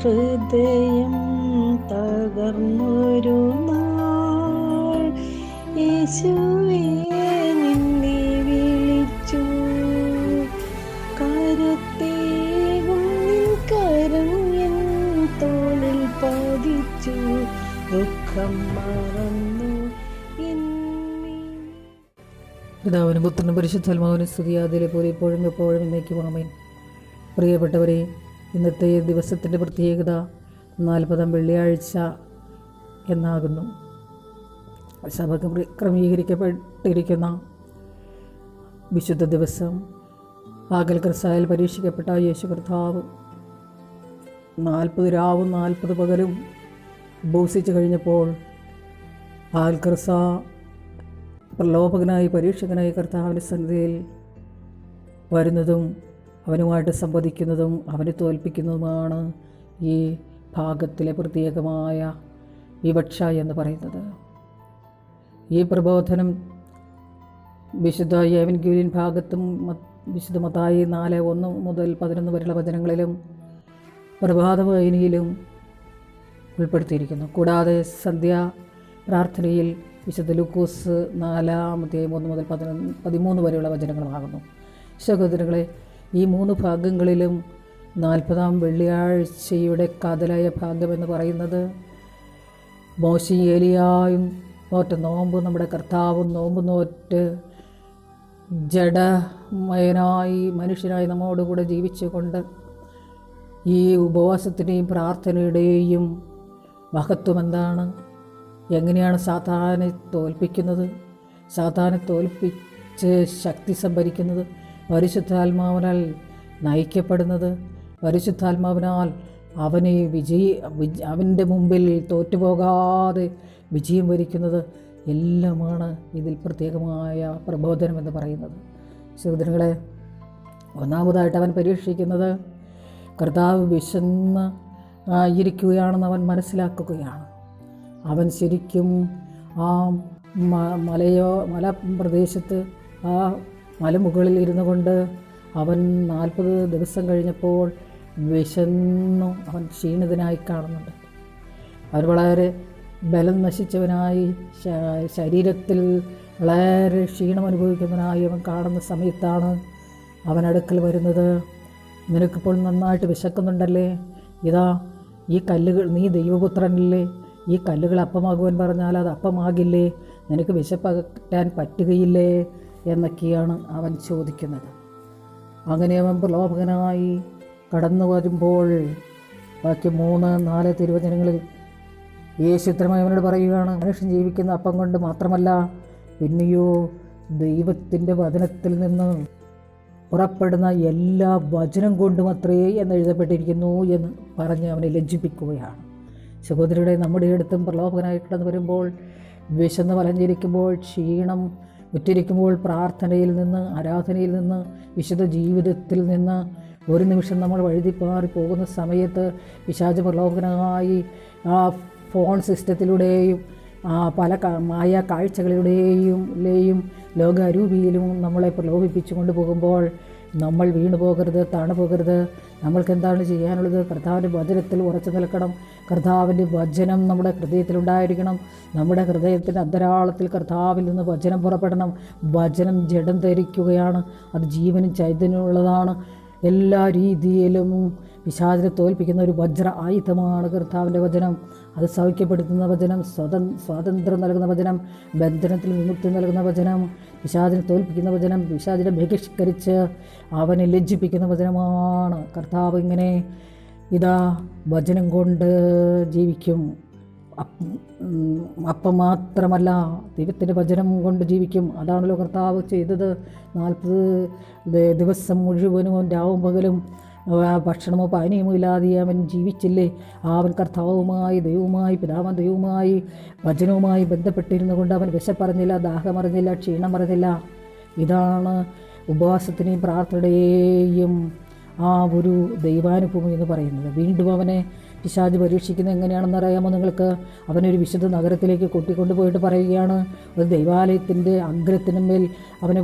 ഹൃദയം തകർന്നൊരു നാൾ യേശുവേ നിന്നെ വിളിച്ചു, കരുത്തേകും നിൻ കരം എൻ തോളിൽ പതിച്ചു, ദുഃഖം മറന്നു. പിതാവിനും പുത്രനും പരിശുദ്ധാത്മാവിനും സ്തുതി, അതിലെ പോലെ ഇപ്പോഴും എപ്പോഴും എന്നേക്കും ആമേൻ. പ്രിയപ്പെട്ടവരെ, ഇന്നത്തെ ദിവസത്തിൻ്റെ പ്രത്യേകത 40-ാം വെള്ളിയാഴ്ച എന്നാകുന്നു. സഭ ക്രമീകരിക്കപ്പെട്ടിരിക്കുന്ന വിശുദ്ധ ദിവസം പാകൽ ക്രിസ്തായിൽ പരീക്ഷിക്കപ്പെട്ട യേശു കർത്താവ് 40 രാവും 40 പകലും ഉപവസിച്ചു കഴിഞ്ഞപ്പോൾ പാകൽ ക്രിസ്ത പ്രലോഭകനായി പരീക്ഷകനായി കർത്താവിൻ്റെ സന്നിധിയിൽ വരുന്നതും അവനുമായിട്ട് സംവദിക്കുന്നതും അവനെ തോൽപ്പിക്കുന്നതുമാണ് ഈ ഭാഗത്തിലെ പ്രത്യേകമായ വിവക്ഷ എന്ന് പറയുന്നത്. ഈ പ്രബോധനം വിശുദ്ധ എവൻഗേലിയൻ ഭാഗത്തും വിശുദ്ധ മത്തായി 4:1 മുതൽ 11 വരെയുള്ള വചനങ്ങളിലും പ്രഭാത വായനയിലും ഉൾപ്പെടുത്തിയിരിക്കുന്നു. കൂടാതെ സന്ധ്യാ പ്രാർത്ഥനയിൽ വിശുദ്ധ ലൂക്കോസ് 4:1 മുതൽ 13 വരെയുള്ള വചനങ്ങളുമാകുന്നു. സഹോദരങ്ങളെ, ഈ 3 ഭാഗങ്ങളിലും 40-ാം വെള്ളിയാഴ്ചയുടെ കാതലായ ഭാഗമെന്ന് പറയുന്നത് മോശയും ഏലിയായും നോറ്റ നോമ്പ്, നമ്മുടെ കർത്താവും നോമ്പ് നോറ്റ് ജഡമയനായി മനുഷ്യനായി നമ്മോടുകൂടെ ജീവിച്ചുകൊണ്ട് ഈ ഉപവാസത്തിൻ്റെയും പ്രാർത്ഥനയുടെയും മഹത്വം എന്താണ്, എങ്ങനെയാണ് സാത്താനെ തോൽപ്പിക്കുന്നത്, സാത്താനെ തോൽപ്പിച്ച് ശക്തി സംഭരിക്കുന്നത്, പരിശുദ്ധാത്മാവിനാൽ നയിക്കപ്പെടുന്നത്, പരിശുദ്ധാത്മാവിനാൽ അവൻ്റെ മുമ്പിൽ തോറ്റുപോകാതെ വിജയം വരിക്കുന്നത്, എല്ലാമാണ് ഇതിൽ പ്രത്യേകമായ പ്രബോധനം എന്ന് പറയുന്നത്. സഹോദരങ്ങളെ, ഒന്നാമതായിട്ട് അവൻ പരീക്ഷിക്കുന്നത് കർത്താവ് വിശന്ന് ഇരിക്കുകയാണെന്ന് അവൻ മനസ്സിലാക്കുകയാണ്. അവൻ ശരിക്കും ആ മലപ്രദേശത്ത് ആ മലമുകളിൽ ഇരുന്നു കൊണ്ട് അവൻ 40 ദിവസം കഴിഞ്ഞപ്പോൾ വിശന്നു അവൻ ക്ഷീണിതനായി കാണുന്നുണ്ട്. അവൻ വളരെ ബലം നശിച്ചവനായി, ശരീരത്തിൽ വളരെ ക്ഷീണം അനുഭവിക്കുന്നവനായി അവൻ കാണുന്ന സമയത്താണ് അവൻ അടുക്കൽ വരുന്നത്. നിനക്കിപ്പോൾ നന്നായിട്ട് വിശക്കുന്നുണ്ടല്ലേ, ഇതാ ഈ കല്ലുകൾ, നീ ദൈവപുത്രനല്ലേ, ഈ കല്ലുകൾ അപ്പമാകുവാൻ പറഞ്ഞാൽ അത് അപ്പമാകില്ലേ, നിനക്ക് വിശപ്പകറ്റാൻ പറ്റുകയില്ലേ എന്നൊക്കെയാണ് അവൻ ചോദിക്കുന്നത്. അങ്ങനെ അവൻ പ്രലോഭകനായി കടന്നു വരുമ്പോൾ ബാക്കി 3-4 തിരുവചനങ്ങളിൽ യേശു ഉത്തരമായി അവനോട് പറയുകയാണ്, മനുഷ്യൻ ജീവിക്കുന്ന അപ്പം കൊണ്ട് മാത്രമല്ല, പിന്നെയോ ദൈവത്തിൻ്റെ വചനത്തിൽ നിന്ന് പുറപ്പെടുന്ന എല്ലാ വചനം കൊണ്ടും അത്രേ എന്ന് എഴുതപ്പെട്ടിരിക്കുന്നു എന്ന് പറഞ്ഞ് അവനെ ലജ്ജിപ്പിക്കുകയാണ്. സഹോദരിയുടെ നമ്മുടെ അടുത്തും പ്രലോഭകനായി കടന്നു വരുമ്പോൾ, വിശന്ന് വലഞ്ഞിരിക്കുമ്പോൾ, ക്ഷീണം ഉറ്റിരിക്കുമ്പോൾ, പ്രാർത്ഥനയിൽ നിന്ന്, ആരാധനയിൽ നിന്ന്, വിശുദ്ധ ജീവിതത്തിൽ നിന്ന് ഒരു നിമിഷം നമ്മൾ വഴുതിപ്പാറി പോകുന്ന സമയത്ത് പിശാച് പ്രലോഭകനായി ആ ഫോൺ സിസ്റ്റത്തിലൂടെയും പല മായ കാഴ്ചകളിലൂടെയും ലോക അരൂപിയിലും നമ്മളെ പ്രലോഭിപ്പിച്ചു കൊണ്ടുപോകുമ്പോൾ നമ്മൾ വീണു പോകരുത്, താണു പോകരുത്. നമ്മൾക്ക് എന്താണ് ചെയ്യാനുള്ളത്? കർത്താവിൻ്റെ വചനത്തിൽ ഉറച്ചു നിൽക്കണം. കർത്താവിൻ്റെ വചനം നമ്മുടെ ഹൃദയത്തിലുണ്ടായിരിക്കണം. നമ്മുടെ ഹൃദയത്തിൻ്റെ അന്തരാളത്തിൽ കർത്താവിൽ നിന്ന് വചനം പുറപ്പെടണം. വചനം ജഡം ധരിക്കുകയാണ്, അത് ജീവനും ചൈതന്യമുള്ളതാണ്. എല്ലാ രീതിയിലും പിശാചിനെ തോൽപ്പിക്കുന്ന ഒരു വജ്ര ആയുധമാണ് കർത്താവിൻ്റെ വചനം. അത് സൗഖ്യപ്പെടുത്തുന്ന വചനം, സ്വാതന്ത്ര്യം നൽകുന്ന വചനം, ബന്ധനത്തിൽ വിമുക്തി നൽകുന്ന വചനം, പിശാചിനെ തോൽപ്പിക്കുന്ന വചനം, പിശാചിനെ ബഹിഷ്കരിച്ച് അവനെ ലജ്ജിപ്പിക്കുന്ന വചനമാണ്. കർത്താവ് ഇങ്ങനെ ഇതാ വചനം കൊണ്ട് ജീവിക്കും. അപ്പം മാത്രമല്ല, ദൈവത്തിൻ്റെ വചനം കൊണ്ട് ജീവിക്കും. അതാണല്ലോ കർത്താവ് ചെയ്തത്. 40 ദിവസം മുഴുവനും രാവും പകലും ഭക്ഷണമോ പാനീയമോ ഇല്ലാതെ അവൻ ജീവിച്ചില്ലേ? അവൻ കർത്താവുമായി, ദൈവവുമായി, പിതാവാൻ ദൈവവുമായി, വചനവുമായി ബന്ധപ്പെട്ടിരുന്നു കൊണ്ട് അവൻ വിശപ്പറിഞ്ഞില്ല, ദാഹമറിഞ്ഞില്ല, ക്ഷീണം അറിഞ്ഞില്ല. ഇതാണ് ഉപവാസത്തിനെയും പ്രാർത്ഥനയുടെയും ആ ഒരു ദൈവാനുഭവം എന്ന് പറയുന്നത്. വീണ്ടും അവനെ പിശാച് പരീക്ഷിക്കുന്നത് എങ്ങനെയാണെന്ന് അറിയാമോ നിങ്ങൾക്ക്? അവനൊരു വിശുദ്ധ നഗരത്തിലേക്ക് കൊണ്ടുപോയിട്ട് പറയുകയാണ്, ഒരു ദൈവാലയത്തിൻ്റെ അഗ്രത്തിനുമേൽ അവനെ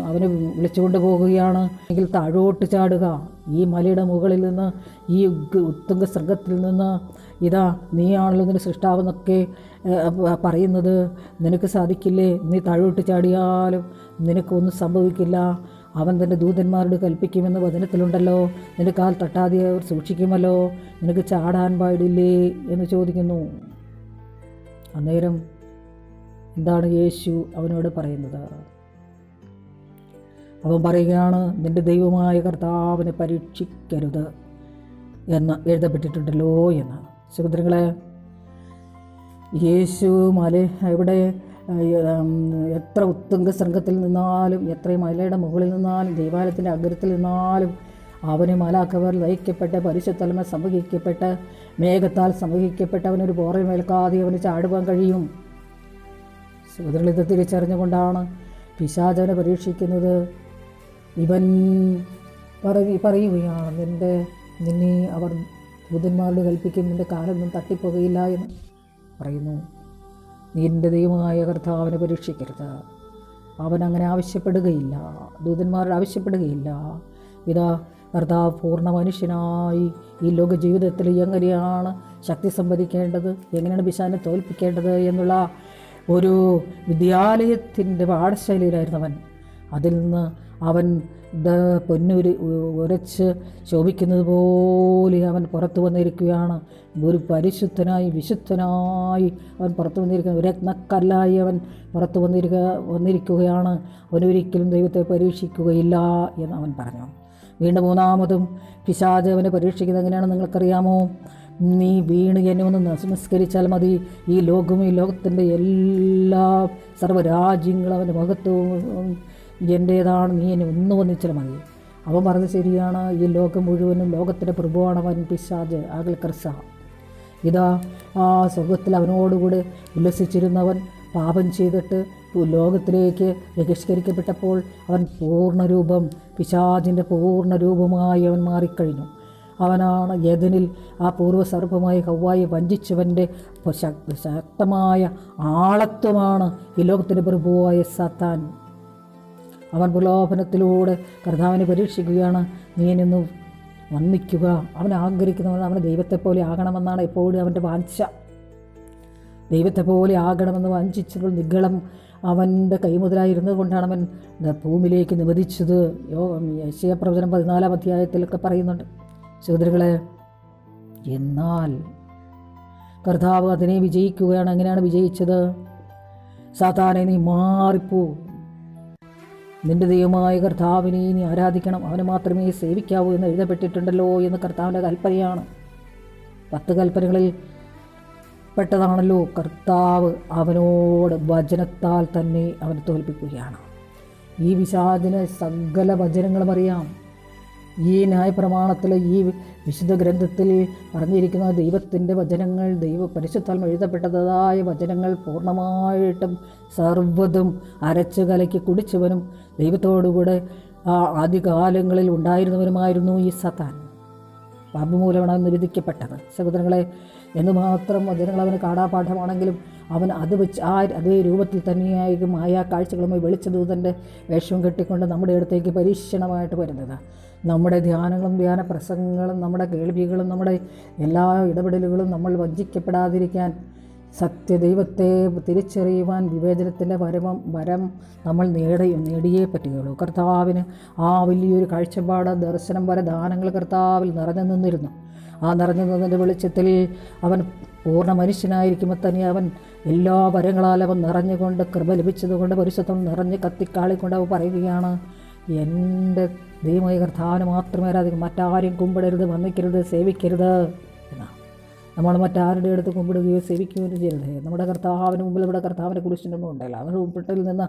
അവനെ വിളിച്ചുകൊണ്ട് പോകുകയാണ്. എങ്കിൽ താഴോട്ട് ചാടുക, ഈ മലയുടെ മുകളിൽ നിന്ന്, ഈ ഉത്തുംഗ ശൃംഗത്തിൽ നിന്ന്, ഇതാ നീയാണല്ലോ നിന്റെ സൃഷ്ടാവെന്നൊക്കെ പറയുന്നത്, നിനക്ക് സാധിക്കില്ലേ? നീ താഴോട്ട് ചാടിയാലും നിനക്കൊന്നും സംഭവിക്കില്ല. അവൻ തൻ്റെ ദൂതന്മാരോട് കൽപ്പിക്കുമെന്ന് വചനത്തിലുണ്ടല്ലോ. നിന്റെ കാൽ തട്ടാതെ അവർ സൂക്ഷിക്കുമല്ലോ. നിനക്ക് ചാടാൻ പാടില്ലേ എന്ന് ചോദിക്കുന്നു. അന്നേരം എന്താണ് യേശു അവനോട് പറയുന്നത്? അവൻ പറയുകയാണ്, നിന്റെ ദൈവമായ കർത്താവിനെ പരീക്ഷിക്കരുത് എന്ന് എഴുതപ്പെട്ടിട്ടുണ്ടല്ലോ എന്ന്. സഹോദരങ്ങളെ, യേശു ഇവിടെ എത്ര ഉത്തുംഗ ശൃംഗത്തിൽ നിന്നാലും, എത്ര മലയുടെ മുകളിൽ നിന്നാലും, ദൈവാലയത്തിൻ്റെ അഗ്രത്തിൽ നിന്നാലും അവന് മാലാഖമാർ നയിക്കപ്പെട്ട്, പരിശുദ്ധതലമ സംവഹിക്കപ്പെട്ട്, മേഘത്താൽ സംവഹിക്കപ്പെട്ട് അവനൊരു പോറമേൽക്കാതെ അവന് ചാടുവാൻ കഴിയും. സഹോദരങ്ങൾ, ഇത് തിരിച്ചറിഞ്ഞുകൊണ്ടാണ് പിശാചവനെ പരീക്ഷിക്കുന്നത്. ഇവൻ പറയുകയാണ്, നിന്നെ അവർ ദൂതന്മാരോട് കൽപ്പിക്കും, നിൻ്റെ കാലൊന്നും തട്ടിപ്പോകയില്ല എന്ന് പറയുന്നു. നീ എൻ്റെ ദൈവമായ കർത്താവിനെ പരീക്ഷിക്കരുത്. അവൻ അങ്ങനെ ആവശ്യപ്പെടുകയില്ല, ദൂതന്മാരോട് ആവശ്യപ്പെടുകയില്ല. ഇതാ കർത്താവ് പൂർണ്ണ മനുഷ്യനായി ഈ ലോക ജീവിതത്തിൽ എങ്ങനെയാണ് ശക്തി സംഭരിക്കേണ്ടത്, എങ്ങനെയാണ് പിശാചിനെ തോൽപ്പിക്കേണ്ടത് എന്നുള്ള ഒരു വിദ്യാലയത്തിൻ്റെ പാഠശൈലിയിലായിരുന്നു അവൻ. അതിൽ നിന്ന് അവൻ പൊന്നൂര് ഉരച്ച് ശോഭിക്കുന്നത് പോലെ അവൻ പുറത്തു വന്നിരിക്കുകയാണ്. ഒരു പരിശുദ്ധനായി, വിശുദ്ധനായി അവൻ പുറത്തു വന്നിരിക്കുകയാണ്. ഒരു രത്നക്കല്ലായി അവൻ പുറത്തു വന്നിരിക്കുകയാണ്. അവനൊരിക്കലും ദൈവത്തെ പരീക്ഷിക്കുകയില്ല എന്ന് അവൻ പറഞ്ഞു. വീണ്ടും മൂന്നാമതും പിശാച് അവനെ പരീക്ഷിക്കുന്നത് എങ്ങനെയാണെന്ന് നിങ്ങൾക്കറിയാമോ? നീ വീണ് എന്നെ ഒന്ന് നമസ്കരിച്ചാൽ മതി, ഈ ലോകവും ഈ ലോകത്തിൻ്റെ എല്ലാ സർവ്വരാജ്യങ്ങളും അവൻ്റെ മഹത്വവും എൻ്റേതാണ്, നീ എന്നെ ഒന്ന് വന്നിച്ചാൽ മതി. അവൻ പറഞ്ഞത് ശരിയാണ്. ഈ ലോകം മുഴുവനും ലോകത്തിൻ്റെ പ്രഭുവാണ് അവൻ, പിശാച്, ആകൽ കർസ. ഇതാ ആ സ്വർഗത്തിൽ അവനോടുകൂടെ ഉല്ലസിച്ചിരുന്നവൻ പാപം ചെയ്തിട്ട് ലോകത്തിലേക്ക് ബഹിഷ്കരിക്കപ്പെട്ടപ്പോൾ അവൻ പൂർണ്ണരൂപം, പിശാചിൻ്റെ പൂർണ്ണരൂപമായി അവൻ മാറിക്കഴിഞ്ഞു. അവനാണ് ഏദനിൽ ആ പൂർവ്വസർപ്പമായി ഹവ്വായെ വഞ്ചിച്ചവൻ്റെ ശക്തമായ ആളത്വമാണ് ഈ ലോകത്തിൻ്റെ പ്രഭുവായ സാത്താൻ. അവൻ പ്രലോഭനത്തിലൂടെ കർത്താവിനെ പരീക്ഷിക്കുകയാണ്. നീ നിന്ന് വന്ദിക്കുക. അവൻ ആഗ്രഹിക്കുന്നവൻ അവനെ ദൈവത്തെപ്പോലെ ആകണമെന്നാണ് എപ്പോഴും അവൻ്റെ വാഞ്ച. ദൈവത്തെപ്പോലെ ആകണമെന്ന് വാഞ്ചിച്ചപ്പോൾ നിഗളം അവൻ്റെ കൈമുതലായിരുന്നത് കൊണ്ടാണ് അവൻ ഭൂമിയിലേക്ക് നിവദിച്ചത്. യെശയ്യാപ്രവചനം 14-ാം അധ്യായത്തിലൊക്കെ പറയുന്നുണ്ട്. സഹോദരങ്ങളെ, എന്നാൽ കർത്താവ് അതിനെ വിജയിക്കുകയാണ്. എങ്ങനെയാണ് വിജയിച്ചത്? സാത്താനെ, നീ മാറിപ്പോ, നിന്റെ ദൈവമായ കർത്താവിനെ നീ ആരാധിക്കണം, അവനെ മാത്രമേ സേവിക്കാവൂ എന്ന് എഴുതപ്പെട്ടിട്ടുണ്ടല്ലോ എന്ന് കർത്താവിൻ്റെ കൽപ്പനയാണ്. 10 കൽപ്പനകളിൽ പെട്ടതാണല്ലോ. കർത്താവ് അവനോട് വചനത്താൽ തന്നെ അവനെ തോൽപ്പിക്കുകയാണ്. ഈ പിശാചിന് സകല വചനങ്ങളും അറിയാം. ഈ ന്യായപ്രമാണത്തിൽ, ഈ വിശുദ്ധ ഗ്രന്ഥത്തിൽ പറഞ്ഞിരിക്കുന്ന ദൈവത്തിൻ്റെ വചനങ്ങൾ, പരിശുദ്ധാത്മ എഴുതപ്പെട്ടതായ വചനങ്ങൾ പൂർണ്ണമായിട്ടും സർവ്വതും അരച്ച് കലക്കി കുടിച്ചവനും ദൈവത്തോടുകൂടെ ആദ്യകാലങ്ങളിൽ ഉണ്ടായിരുന്നവനുമായിരുന്നു ഈ സാത്താൻ. പാപമൂലമാണ് നിവേദിക്കപ്പെട്ടത്. സഹോദരങ്ങളെ, എന്നുമാത്രം വചനങ്ങൾ അവന് കാണാപാഠമാണെങ്കിലും അവൻ അത് വെച്ച് അതേ രൂപത്തിൽ തന്നെയായിരിക്കും മായാ കാഴ്ചകളുമായി വെളിച്ചദൂതൻ്റെ വേഷവും കെട്ടിക്കൊണ്ട് നമ്മുടെ അടുത്തേക്ക് പരീക്ഷണമായിട്ട് വരുന്നത്. നമ്മുടെ ധ്യാനങ്ങളും ധ്യാന പ്രസംഗങ്ങളും നമ്മുടെ കേൾവികളും നമ്മുടെ എല്ലാ ഇടപെടലുകളും നമ്മൾ വഞ്ചിക്കപ്പെടാതിരിക്കാൻ, സത്യദൈവത്തെ തിരിച്ചറിയുവാൻ വിവേചനത്തിൻ്റെ വരം നമ്മൾ നേടിയേ പറ്റുകയുള്ളൂ. കർത്താവിന് ആ വലിയൊരു കാഴ്ചപ്പാട്, ദർശനം, ദാനങ്ങൾ കർത്താവിൽ നിറഞ്ഞു നിന്നിരുന്നു. ആ നിറഞ്ഞു നിന്നതിൻ്റെ വെളിച്ചത്തിൽ അവൻ പൂർണ്ണ മനുഷ്യനായിരിക്കുമ്പോൾ തന്നെ അവൻ എല്ലാ വരങ്ങളാൽ അവൻ നിറഞ്ഞുകൊണ്ട്, കൃപ ലഭിച്ചതുകൊണ്ട്, പരിശുദ്ധം നിറഞ്ഞ് കത്തിക്കാളിക്കൊണ്ട് അവൻ പറയുകയാണ്, എൻ്റെ ദൈവമായ കർത്താവിന് മാത്രമേ ആരാധിക്കും, മറ്റാരും കുമ്പിടരുത്, വന്ദിക്കരുത്, സേവിക്കരുത് എന്നാണ്. നമ്മൾ മറ്റാരുടെ അടുത്ത് കുമ്പിടുകയോ സേവിക്കുകയോ ചെയ്യരുതേ. നമ്മുടെ കർത്താവിന് മുമ്പിൽ നമ്മുടെ കർത്താവിൻ്റെ കുരിശിൻ്റെ മുമ്പ് ഉണ്ടല്ലോ, അവരുടെ ഉൾപ്പെട്ടിൽ നിന്ന്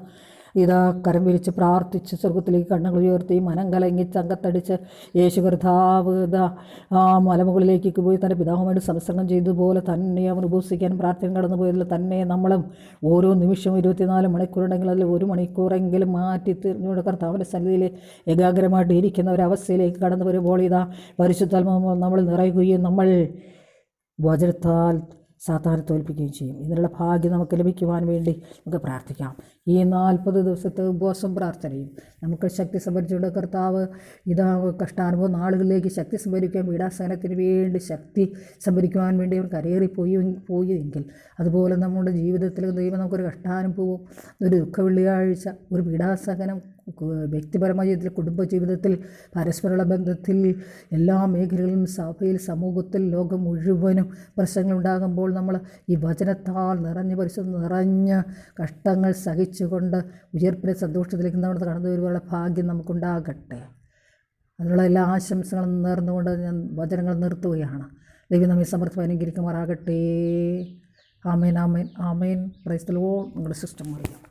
ഇതാ കരം വിരിച്ച് പ്രാർത്ഥിച്ച് സ്വർഗത്തിലേക്ക് കണ്ണുകൾ ഉയർത്തി മനം കലങ്ങി ചങ്കത്തടിച്ച് യേശു കർത്താവ് ഇതാ ആ മലമുകളിലേക്ക് പോയി തൻ്റെ പിതാവുമായിട്ട് സംസർഗം ചെയ്തതുപോലെ തന്നെ അവൻ ഉപസിക്കാനും പ്രാർത്ഥന കടന്നു പോയതിൽ തന്നെ നമ്മളും ഓരോ നിമിഷവും 24 മണിക്കൂറുണ്ടെങ്കിൽ അതിൽ 1 മണിക്കൂറെങ്കിലും മാറ്റി തിരിഞ്ഞുകൊണ്ട് കർത്താവിൻ്റെ സന്നിധിയിൽ ഏകാഗ്രമായിട്ട് ഇരിക്കുന്ന ഒരവസ്ഥയിലേക്ക് കടന്നു വരുമ്പോൾ ഇതാ പരിശുദ്ധാത്മാവ് നമ്മൾ നിറയുകയും നമ്മൾ വചനത്താൽ സാത്താനെ തോൽപ്പിക്കുകയും ചെയ്യും. ഇതിനുള്ള ഭാഗ്യം നമുക്ക് ലഭിക്കുവാൻ വേണ്ടി നമുക്ക് പ്രാർത്ഥിക്കാം. ഈ 40 ദിവസത്തെ ഉപവാസം പ്രാർത്ഥനയും നമുക്ക് ശക്തി സംഭരിച്ചുകൊണ്ട് കർത്താവ് ഇതാ കഷ്ടാനുഭവ നാളുകളിലേക്ക് ശക്തി സംഭരിക്കാൻ പീഡാസഹനത്തിന് വേണ്ടി ശക്തി സംഭരിക്കുവാൻ വേണ്ടി അവർ പോയെങ്കിൽ അതുപോലെ നമ്മുടെ ജീവിതത്തിൽ ദൈവം നമുക്കൊരു കഷ്ടാനുഭവം, ഒരു ദുഃഖവെള്ളിയാഴ്ച, ഒരു പീഡാസഹനം വ്യക്തിപരമായ ജീവിതത്തിൽ, കുടുംബജീവിതത്തിൽ, പരസ്പരമുള്ള ബന്ധത്തിൽ, എല്ലാ മേഖലകളിലും, സഭയിൽ, സമൂഹത്തിൽ, ലോകം മുഴുവനും പ്രശ്നങ്ങളുണ്ടാകുമ്പോൾ നമ്മൾ ഈ വചനത്താൽ നിറഞ്ഞ കഷ്ടങ്ങൾ സഹിച്ചുകൊണ്ട് ഉയർപ്പിൻ്റെ സന്തോഷത്തിലേക്ക് നമ്മൾ കടന്നു വരുവാനുള്ള ഭാഗ്യം നമുക്കുണ്ടാകട്ടെ. അതിനുള്ള എല്ലാ ആശംസകളും നേർന്നുകൊണ്ട് ഞാൻ വചനങ്ങൾ നിർത്തുകയാണ്. ദൈവം നമ്മെ സമർത്ഥം അനുഗ്രഹിക്കുമാറാകട്ടെ. Amen, amen, amen. Praise the lord. നിങ്ങളുടെ സിസ്റ്റം അറിയാം.